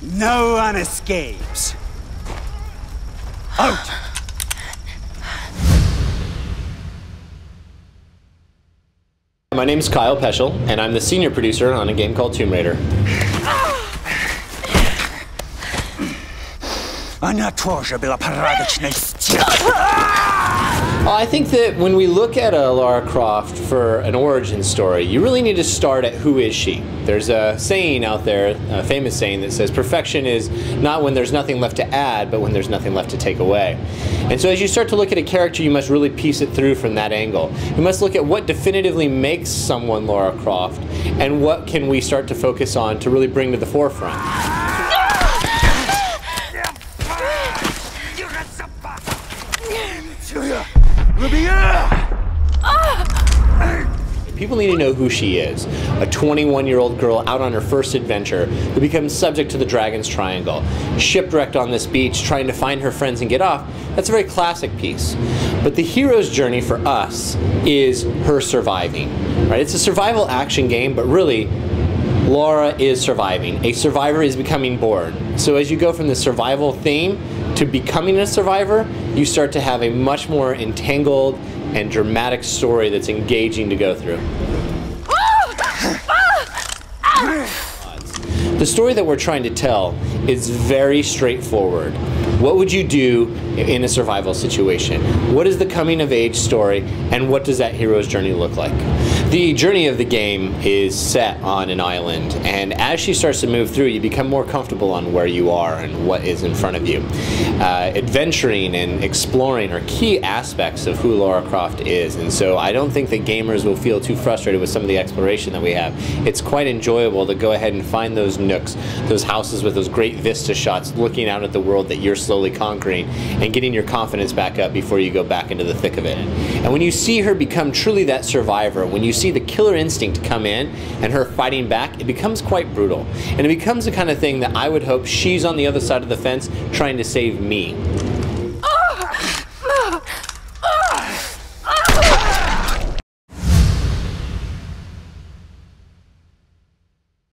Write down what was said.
No one escapes. Out! My name is Kyle Peschel, and I'm the senior producer on a game called Tomb Raider. I think that when we look at a Lara Croft for an origin story, you really need to start at who is she. There's a saying out there, a famous saying that says perfection is not when there's nothing left to add, but when there's nothing left to take away. And so as you start to look at a character, you must really piece it through from that angle. You must look at what definitively makes someone Lara Croft, and what can we start to focus on to really bring to the forefront. People need to know who she is. A 21-year-old girl out on her first adventure who becomes subject to the Dragon's Triangle. Shipwrecked on this beach, trying to find her friends and get off. That's a very classic piece. But the hero's journey for us is her surviving. Right? It's a survival action game, but really, Lara is surviving. A survivor is becoming bored. So as you go from the survival theme to becoming a survivor, you start to have a much more entangled and dramatic story that's engaging to go through. The story that we're trying to tell is very straightforward. What would you do in a survival situation? What is the coming of age story, and what does that hero's journey look like? The journey of the game is set on an island, and as she starts to move through, you become more comfortable on where you are and what is in front of you. Adventuring and exploring are key aspects of who Lara Croft is, and so I don't think that gamers will feel too frustrated with some of the exploration that we have. It's quite enjoyable to go ahead and find those nooks, those houses with those great vista shots, looking out at the world that you're slowly conquering and getting your confidence back up before you go back into the thick of it. And when you see her become truly that survivor, when you see the killer instinct come in and her fighting back, it becomes quite brutal. And it becomes the kind of thing that I would hope she's on the other side of the fence trying to save me.